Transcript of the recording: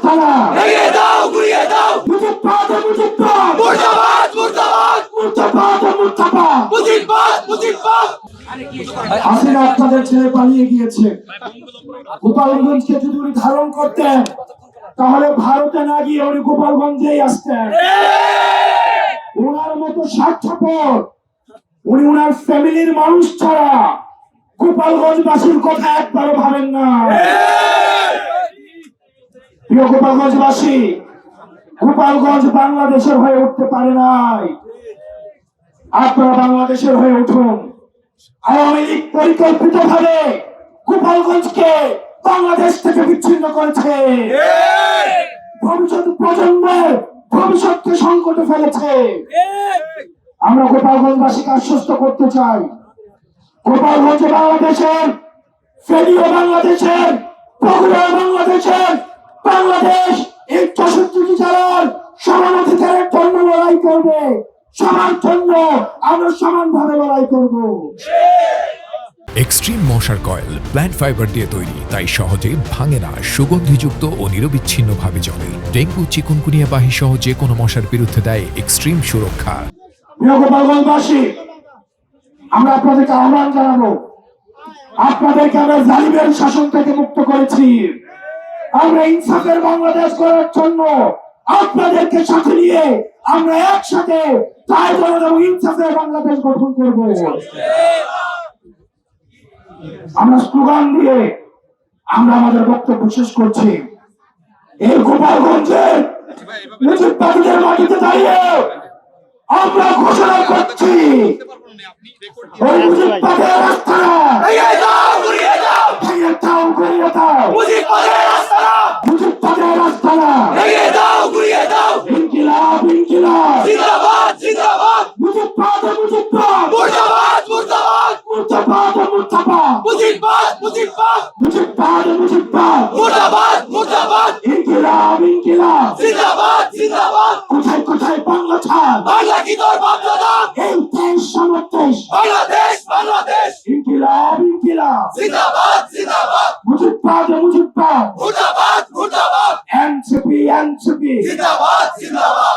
আস্তানা ভেঙে দাও, গুড়িয়ে দাও। মুজিববাদ মুজিববাদ মুর্দাবাদ, মুর্দাবাদ। মুর্দাবাদ মুর্দাবাদ মুজিববাদ, মুজিববাদ। হাসিনা আপনাদের ছেড়ে পালিয়ে গিয়েছে। গোপালগঞ্জকে যদি উনি ধারণ করতেন তাহলে ভারতে না গিয়ে উনি গোপালগঞ্জেই আসতেন। ওনার মতো স্বার্থপর উনি ওনার ফ্যামিলির মানুষ ছাড়া গোপালগঞ্জবাসীর কথা একবারও ভাবেন না। প্রিয় গোপালগঞ্জবাসী, গোপালগঞ্জ বাংলাদেশের হয়ে উঠতে পারে নাই, আপনারা বাংলাদেশের হয়ে উঠুন। আওয়ামী লীগ পরিকল্পিত ভাবে গোপালগঞ্জকে বাংলাদেশ থেকে বিচ্ছিন্ন করেছে, ভবিষ্যৎ প্রজন্মের ভবিষ্যৎকে সংকটে ফেলেছে। আমরা গোপালগঞ্জবাসীকে আশ্বস্ত করতে চাই, গোপালগঞ্জ বাংলাদেশের, ফেনীও বাংলাদেশের, বগুড়া বাংলাদেশের, বাংলাদেশ এই 64টি জেলার সমান অধিকারের জন্য লড়াই করবে, সবার জন্য আমরা সমানভাবে লড়াই করব। এক্সট্রিম মশার কয়েল প্ল্যান্ট ফাইবার দিয়ে তৈরি, তাই সহজে ভাঙে না, সুগন্ধিযুক্ত ও নিরবিচ্ছিন্নভাবে জ্বলে। ডেঙ্গু, চিকুনগুনিয়া বাহি সহ যে কোনো মশার বিরুদ্ধে দেয় এক্সট্রিম সুরক্ষা। প্রিয় গোপালগঞ্জবাসী, আমরা আপনাদেরকে আহ্বান জানাবো, আপনাদেরকে আমরা জালিমের শাসন থেকে মুক্ত করেছি। আমরা ইনসাফের বাংলাদেশ করার জন্য আপনাদেরকে সাথে নিয়ে আমরা একসাথে দায়বদ্ধ এবং ইনসাফের বাংলাদেশ গঠন করব। আমরা স্লোগান দিয়ে আমরা আমাদের বক্তব্য শেষ করছি। এই গোপালগঞ্জের মুজিববাদীদের মাটিতে দাঁড়িয়ে আমরা ঘোষণা করছি, ওই মুজিববাদের আস্তানা ভেঙে দাও, গুড়িয়ে দাও। ভেঙে দাও, গুড়িয়ে দাও। মুজিববাদের আস্তানা মুজিববাদের আস্তানা ভেঙে দাও, গুড়িয়ে দাও। ইনকিলাব ইনকিলাব জিন্দাবাদ, জিন্দাবাদ। মুজিববাদ মুজিববাদ মুর্দাবাদ, মুর্দাবাদ। মুর্দাবাদ মুর্দাবাদ মুজিববাদ, মুজিববাদ। মুজিববাদ মুজিববাদ মুর্দাবাদ, মুর্দাবাদ। ইনকিলাব ইনকিলাব জিন্দাবাদ, জিন্দাবাদ। কোথায় কোথায় বাংলা ছাড়, বাংলা কি তোর বাপদাদা? এই দেশ আমার দেশ। বাংলাদেশ, বাংলাদেশ। ইনকিলাব ইনকিলাব জিন্দাবাদ, জিন্দাবাদ। মুজিববাদ মুজিববাদ মুর্দাবাদ, মুর্দাবাদ। এনসিপি এনসিপি জিন্দাবাদ, জিন্দাবাদ।